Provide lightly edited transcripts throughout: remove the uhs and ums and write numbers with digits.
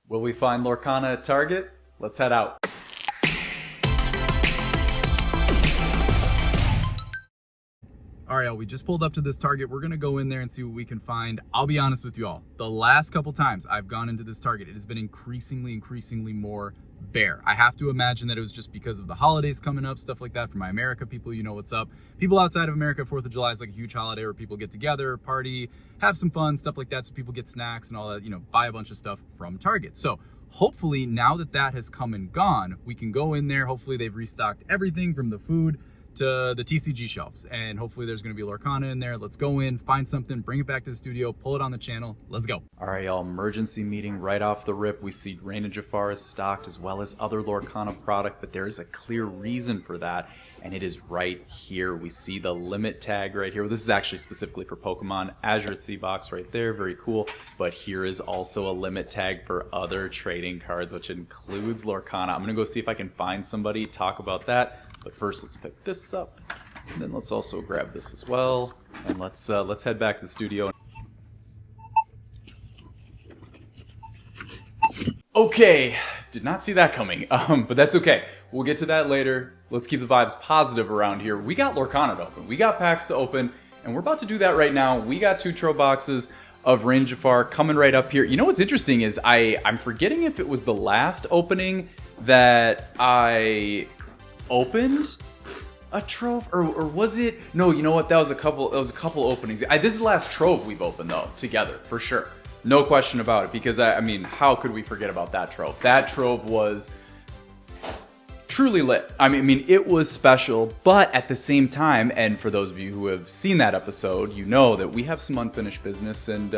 Will we find Lorcana at Target? Let's head out. All right, y'all, we just pulled up to this Target. We're gonna go in there and see what we can find. I'll be honest with you all, the last couple times I've gone into this Target, it has been increasingly more bare. I have to imagine that it was just because of the holidays coming up, stuff like that. For my America people, you know what's up. People outside of America, 4th of July is like a huge holiday where people get together, party, have some fun, stuff like that. So people get snacks and all that, you know, buy a bunch of stuff from Target. So hopefully now that that has come and gone, we can go in there. Hopefully they've restocked everything from the food to the TCG shelves, and hopefully there's going to be Lorcana in there. Let's go in, find something, bring it back to the studio, pull it on the channel. Let's go. All right, y'all, emergency meeting right off the rip. We see Rain of Jafar is stocked as well as other Lorcana product, but there is a clear reason for that, and it is right here. We see the limit tag right here. This is actually specifically for Pokemon. Azure at C-Box right there, very cool. But here is also a limit tag for other trading cards, which includes Lorcana. I'm gonna go see if I can find somebody, talk about that. But first, let's pick this up, and then let's also grab this as well, and let's head back to the studio. Okay, did not see that coming, but that's okay. We'll get to that later. Let's keep the vibes positive around here. We got Lorcana to open, we got packs to open, and we're about to do that right now. We got 2 Tro boxes of Rain of Jafar coming right up here. You know what's interesting is I'm forgetting if it was the last opening that I opened a trove, or was it? No, you know what? That was a couple openings. This is the last trove we've opened though, together, for sure. No question about it, because I mean, how could we forget about that trove? That trove was truly lit. I mean, it was special, but at the same time, and for those of you who have seen that episode, you know that we have some unfinished business, and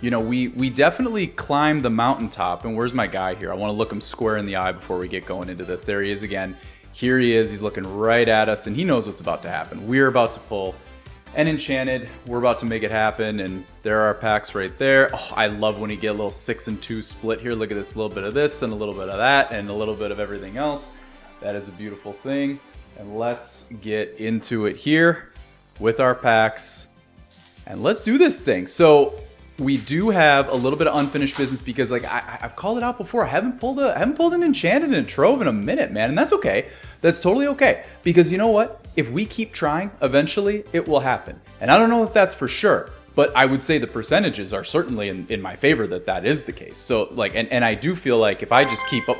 you know, we definitely climbed the mountaintop. And where's my guy here? I want to look him square in the eye before we get going into this. There he is again. Here he is, he's looking right at us, and he knows what's about to happen. We're about to pull an Enchanted, we're about to make it happen, and there are our packs right there. Oh, I love when you get a little 6 and 2 split here. Look at this, a little bit of this, and a little bit of that, and a little bit of everything else. That is a beautiful thing, and let's get into it here with our packs, and let's do this thing. So we do have a little bit of unfinished business because, like, I've called it out before. I haven't pulled an Enchanted and a Trove in a minute, man, and that's okay. That's totally okay, because you know what? If we keep trying, eventually it will happen. And I don't know if that's for sure, but I would say the percentages are certainly in my favor that is the case. So, like, and I do feel like if I just keep up,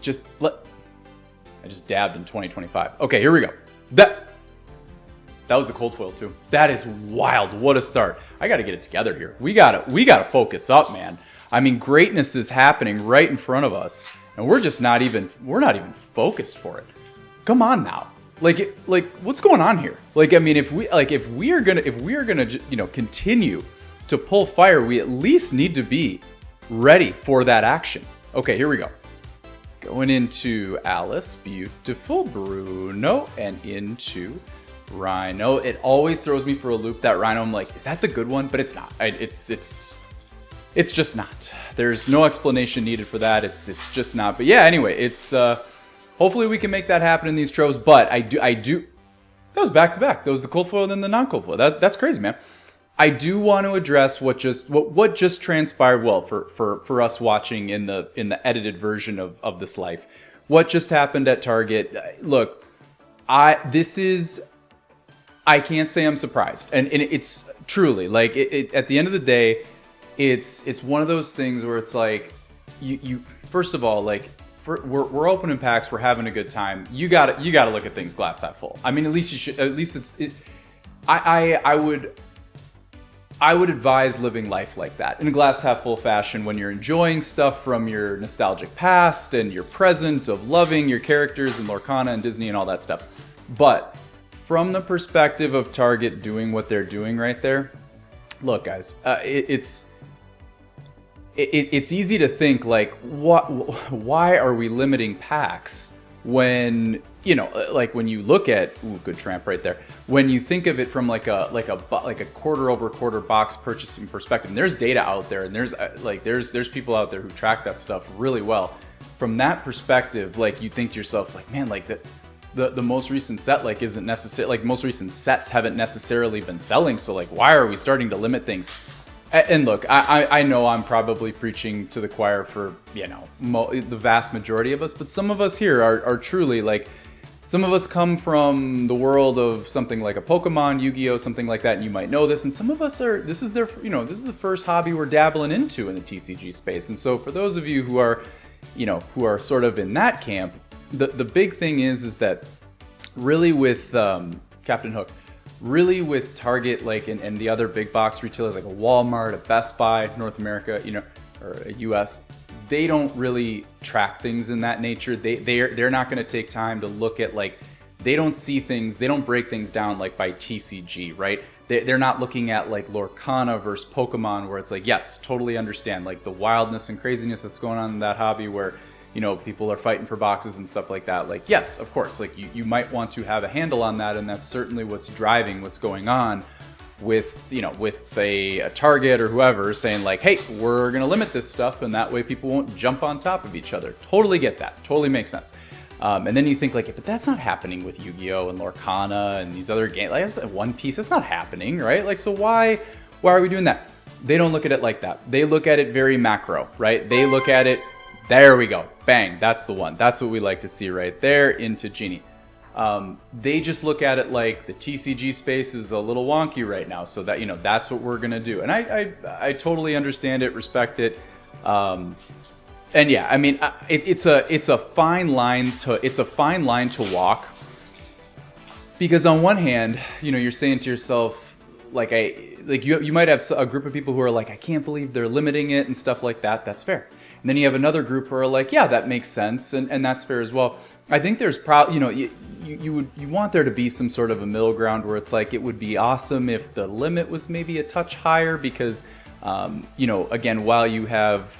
I just dabbed in 2025. Okay, here we go. That was a cold foil too. That is wild. What a start. I got to get it together here. We got to focus up, man. I mean, greatness is happening right in front of us, and we're not even focused for it. Come on now. Like what's going on here? Like, I mean, if we are going to, you know, continue to pull fire, we at least need to be ready for that action. Okay, here we go. Going into Alice, beautiful, Bruno, and into Rhino. It always throws me for a loop, that Rhino. I'm like, is that the good one? But it's not. It's just not. There's no explanation needed for that. It's just not. But yeah, anyway, it's hopefully we can make that happen in these troves. But I do. That was back to back. That was the cold foil and then the non-cold foil. That's crazy, man. I do want to address what just transpired. Well, for us watching in the edited version of this life, what just happened at Target. Look, I can't say I'm surprised, and it's truly like at the end of the day, it's one of those things where it's like you first of all, like, we're opening packs, we're having a good time. You gotta look at things glass half full. I mean, at least you should. At least I would advise living life like that, in a glass half full fashion, when you're enjoying stuff from your nostalgic past and your present of loving your characters and Lorcana and Disney and all that stuff. But from the perspective of Target doing what they're doing right there, look, guys, it's easy to think like, why are we limiting packs when, you know, like when you look at, ooh, good tramp right there. When you think of it from like a quarter over quarter box purchasing perspective, and there's data out there, and there's people out there who track that stuff really well. From that perspective, like, you think to yourself, like, man, like the most recent set, like, isn't necessary, like, most recent sets haven't necessarily been selling, so like, why are we starting to limit things? And look, I know I'm probably preaching to the choir for, you know, the vast majority of us, but some of us here are truly like, some of us come from the world of something like a Pokemon, Yu-Gi-Oh, something like that, and you might know this. And some of us are, this is the first hobby we're dabbling into in the TCG space. And so for those of you who are, you know, who are sort of in that camp, the big thing is that really with Captain Hook, really with Target, like, and the other big box retailers like a Walmart, a Best Buy, North America, you know, or a US, they don't really track things in that nature. They're not going to take time to look at, like, they don't see things, they don't break things down like by TCG, right? They're not looking at like Lorcana versus Pokemon, where it's like, yes, totally understand like the wildness and craziness that's going on in that hobby, where, you know, people are fighting for boxes and stuff like that. Like, yes, of course, like you might want to have a handle on that, and that's certainly what's driving what's going on with, you know, with a Target or whoever saying like, hey, we're going to limit this stuff, and that way people won't jump on top of each other. Totally get that. Totally makes sense. And then you think like, but that's not happening with Yu-Gi-Oh and Lorcana and these other games. Like, that's One Piece, it's not happening, right? Like, so why are we doing that? They don't look at it like that. They look at it very macro, right? They look at it, there we go, bang, that's the one. That's what we like to see right there into Genie. They just look at it like the TCG space is a little wonky right now, so that, you know, that's what we're gonna do. And I totally understand it, respect it, and yeah, I mean, it's a fine line to walk, because on one hand, you know, you're saying to yourself, like, you might have a group of people who are like, I can't believe they're limiting it and stuff like that. That's fair. And then you have another group who are like, yeah, that makes sense, and that's fair as well. I think there's you know, you want there to be some sort of a middle ground where it's like, it would be awesome if the limit was maybe a touch higher, because you know, again, while you have,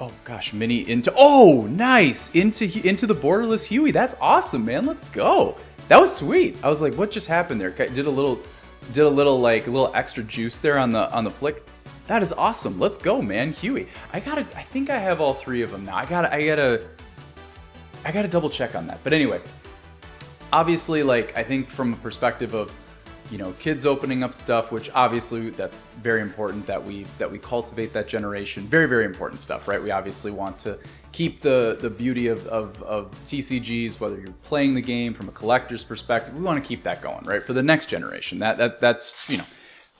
oh gosh, mini into, oh nice, into the borderless Huey. That's awesome, man. Let's go. That was sweet. I was like, what just happened there? Did a little like a little extra juice there on the flick. That is awesome. Let's go, man. Huey. I think I have all three of them now. I gotta double check on that. But anyway, obviously, like, I think from a perspective of, you know, kids opening up stuff, which obviously that's very important that we cultivate that generation. Very, very important stuff, right? We obviously want to keep the beauty of TCGs, whether you're playing the game from a collector's perspective. We want to keep that going, right? For the next generation. That's, you know,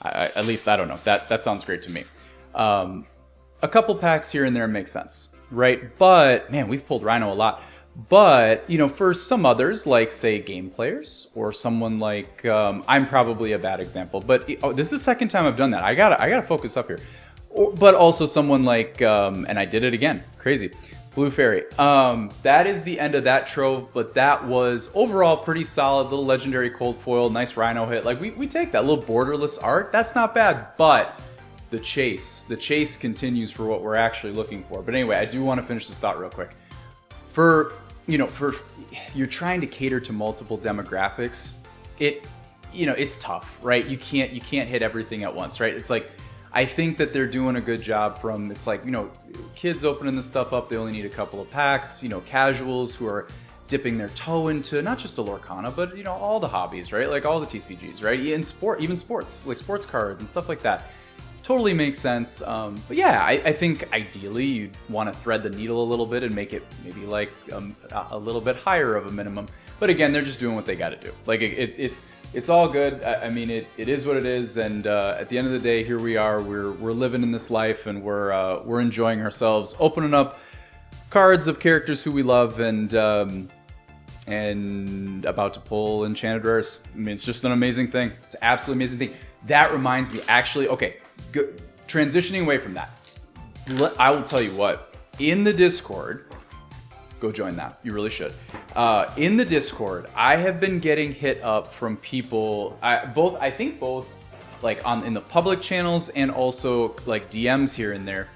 at least I don't know. That sounds great to me. A couple packs here and there make sense, right? But man, we've pulled Rhino a lot. But, you know, for some others, like, say, game players, or someone like, I'm probably a bad example, but this is the second time I've done that. I gotta focus up here. But also someone like, and I did it again, crazy, Blue Fairy. That is the end of that trove, but that was overall pretty solid. Little legendary cold foil, nice Rhino hit. Like, we take that little borderless art. That's not bad, but the chase continues for what we're actually looking for. But anyway, I do want to finish this thought real quick. For you're trying to cater to multiple demographics, it's tough, right? You can't hit everything at once, right? It's like, I think that they're doing a good job from, it's like, you know, kids opening this stuff up, they only need a couple of packs, you know, casuals who are dipping their toe into not just a Lorcana, but, you know, all the hobbies, right? Like all the TCGs, right? Even sports, like sports cards and stuff like that. Totally makes sense. But yeah, I think ideally you'd want to thread the needle a little bit and make it maybe like a little bit higher of a minimum. But again, they're just doing what they got to do. Like, it's all good. I mean, it is what it is. And at the end of the day, here we are. We're living in this life, and we're enjoying ourselves, opening up cards of characters who we love, and about to pull Enchanted Rares. I mean, it's just an amazing thing. It's an absolutely amazing thing. That reminds me, actually, okay. Transitioning away from that, I will tell you what, in the Discord, go join that, you really should. In the Discord, I have been getting hit up from people, I think both like in the public channels and also like DMs here and there,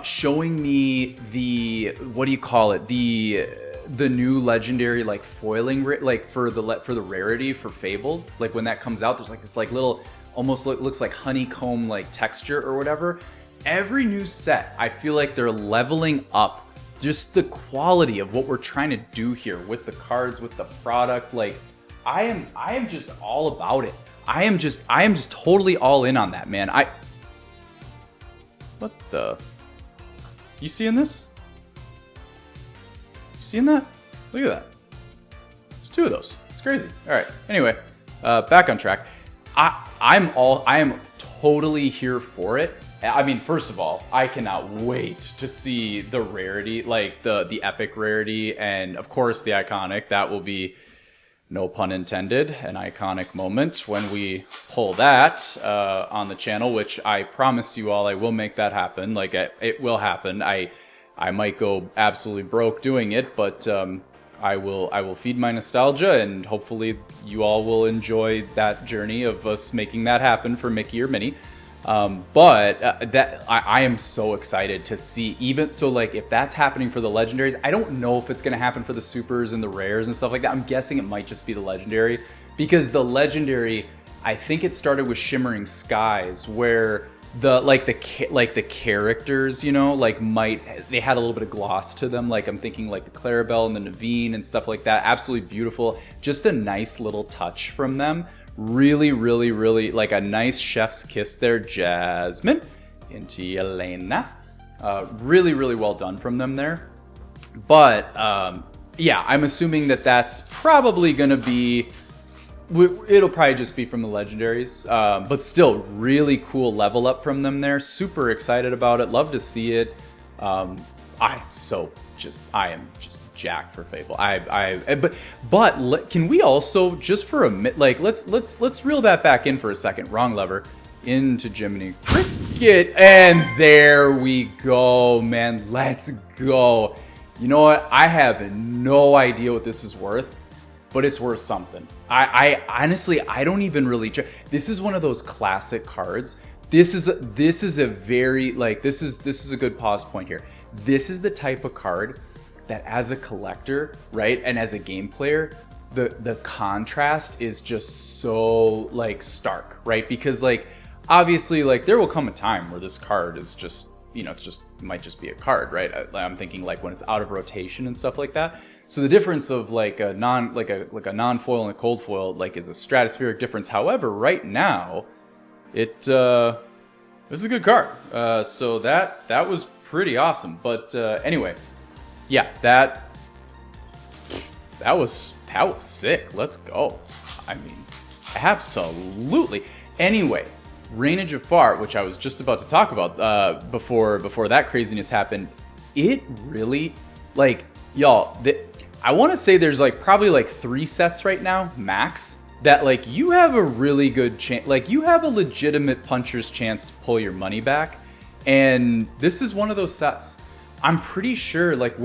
showing me the, what do you call it, the new legendary like foiling, like for the rarity for Fabled. Like when that comes out, there's like this like little, almost looks like honeycomb like texture or whatever. Every new set, I feel like they're leveling up just the quality of what we're trying to do here with the cards, with the product. Like, I am just all about it. I am just totally all in on that, man. What the? You seeing this? You seeing that? Look at that. There's 2 of those. It's crazy. All right. Anyway, back on track. I am totally here for it. I mean, first of all, I cannot wait to see the rarity, like the epic rarity, and of course the iconic. That will be, no pun intended, an iconic moment when we pull that on the channel, which I promise you all I will make that happen. Like, it will happen. I might go absolutely broke doing it, but I will feed my nostalgia, and hopefully you all will enjoy that journey of us making that happen for Mickey or Minnie. That I am so excited to see. Even so, like, if that's happening for the legendaries, I don't know if it's going to happen for the supers and the rares and stuff like that. I'm guessing it might just be the legendary, because the legendary, I think it started with Shimmering Skies, where the characters, you know, like, they had a little bit of gloss to them. Like, I'm thinking like the Clarabelle and the Naveen and stuff like that. Absolutely beautiful. Just a nice little touch from them. Really, really, really, like a nice chef's kiss there, Jasmine, into Elena. Really, really well done from them there. But, yeah, I'm assuming that that's probably going to be, it'll probably just be from the legendaries. But still, really cool level up from them there. Super excited about it. Love to see it. I am just jacked for Fable. But can we also, just for a minute, like, let's reel that back in for a second. Wrong lever. Into Jiminy Cricket, and there we go, man. Let's go. You know what? I have no idea what this is worth, but it's worth something. I honestly, I don't even really. This is one of those classic cards. This is a very, like, this is a good pause point here. This is the type of card that, as a collector, right, and as a game player, the contrast is just so, like, stark, right? Because, like, obviously, like, there will come a time where this card is just, you know, it might just be a card, right? I'm thinking, like, when it's out of rotation and stuff like that. So the difference of, like, a non-foil and a cold foil, like, is a stratospheric difference. However, right now, this is a good card. So that was pretty awesome. But anyway, yeah, that was sick. Let's go. I mean, absolutely. Anyway, Reign of Jafar, which I was just about to talk about before that craziness happened, it really, like, y'all, I want to say there's, like, probably, like, 3 sets right now, max, that, like, you have a really good chance, like, you have a legitimate puncher's chance to pull your money back. And this is one of those sets. I'm pretty sure, like,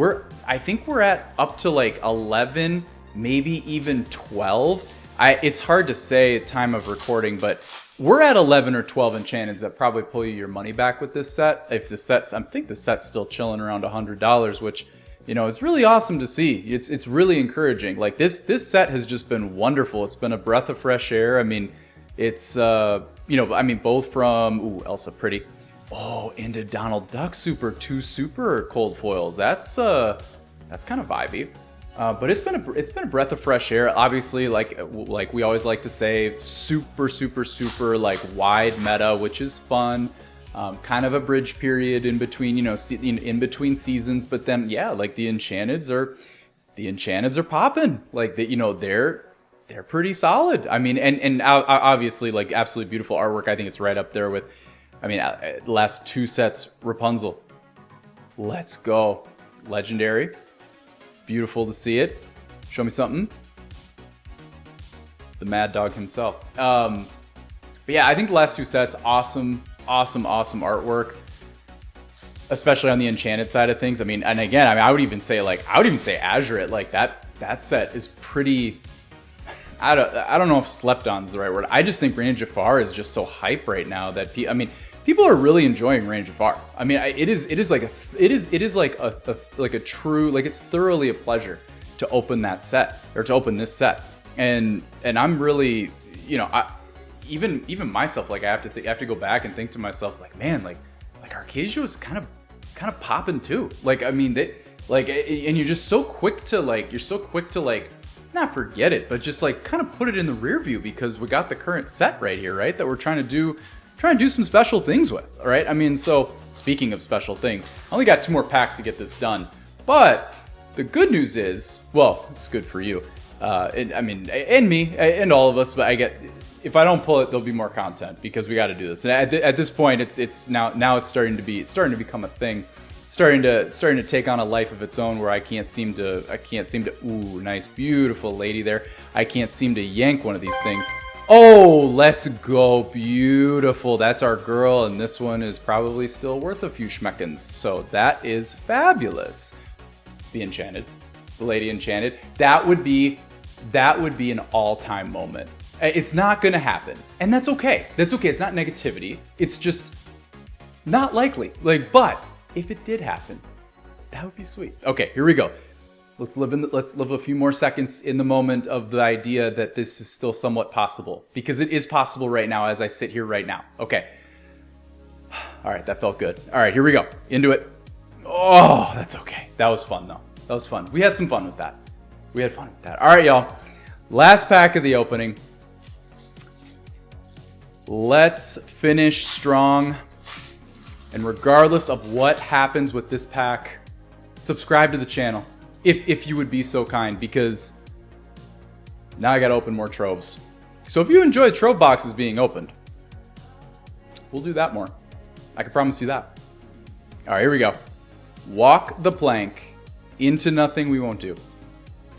I think we're at up to, like, 11, maybe even 12. It's hard to say at time of recording, but we're at 11 or 12 enchanteds that probably pull you your money back with this set. If the set's, I think the set's still chilling around $100, which, you know, it's really awesome to see. It's really encouraging. Like, this set has just been wonderful. It's been a breath of fresh air. I mean, it's, you know, I mean, both from, Elsa Pretty. Oh, into Donald Duck Super, 2 super cold foils. That's kind of vibey. But it's been a breath of fresh air. Obviously, like we always like to say, super, super, super, like, wide meta, which is fun. Kind of a bridge period in between, you know, in between seasons. But then, yeah, like, the enchanteds are popping. Like, you know, they're pretty solid. I mean, and obviously, like, absolutely beautiful artwork. I think it's right up there with, I mean, last 2 sets, Rapunzel. Let's go. Legendary. Beautiful to see it. Show me something. The Mad Dog himself. But yeah, I think the last 2 sets, awesome artwork. Especially on the enchanted side of things. I mean, and again, I mean, I would even say Azurite. Like, that set is pretty. I don't know if slept on is the right word. I just think Reign of Jafar is just so hype right now that people are really enjoying Reign of Jafar. I mean, it is like a true, like, it's thoroughly a pleasure to open that set, or to open this set. And I'm really, you know, even myself, like, I have to go back and think to myself, like, man, like Arcasia is kind of popping too. Like, I mean, and you're just so quick to, like, not forget it, but just, like, kind of put it in the rear view, because we got the current set right here, right? That we're trying to do trying to do some special things with, all right? I mean, so speaking of special things, I only got 2 more packs to get this done. But the good news is, well, it's good for you. And me, and all of us, but if I don't pull it, there'll be more content because we got to do this. And at this point, it's now it's starting to become a thing, starting to take on a life of its own where I can't seem to, ooh, nice, beautiful lady there. I can't seem to yank one of these things. Oh, let's go. Beautiful. That's our girl. And this one is probably still worth a few schmeckins. So that is fabulous. The Enchanted. The Lady Enchanted. That would be an all-time moment. It's not going to happen. And that's okay. That's okay. It's not negativity. It's just not likely. But if it did happen, that would be sweet. Okay, here we go. Let's live a few more seconds in the moment of the idea that this is still somewhat possible, because it is possible right now as I sit here right now. Okay. All right, that felt good. All right, here we go. Into it. Oh, that's okay. That was fun though. That was fun. We had some fun with that. All right, y'all. Last pack of the opening. Let's finish strong. And regardless of what happens with this pack, subscribe to the channel. If you would be so kind, because now I gotta open more troves. So if you enjoy trove boxes being opened, we'll do that more. I can promise you that. All right, here we go. Walk the plank into nothing we won't do.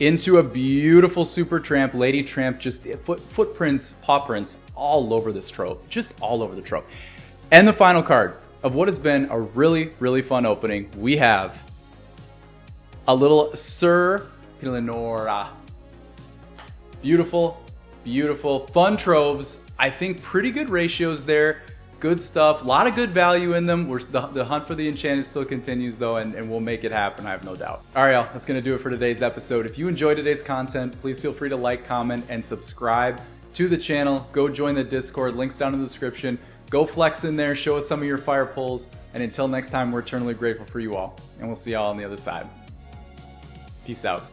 Into a beautiful super tramp, lady tramp, just footprints, paw prints all over this trove. Just all over the trove. And the final card of what has been a really, really fun opening, we have a little Sir Eleonora. Beautiful, beautiful, fun troves. I think pretty good ratios there. Good stuff. A lot of good value in them. The hunt for the Enchanted still continues though, and we'll make it happen, I have no doubt. All right, y'all, that's going to do it for today's episode. If you enjoyed today's content, please feel free to like, comment, and subscribe to the channel. Go join the Discord. Links down in the description. Go flex in there. Show us some of your fire pulls. And until next time, we're eternally grateful for you all. And we'll see y'all on the other side. Peace out.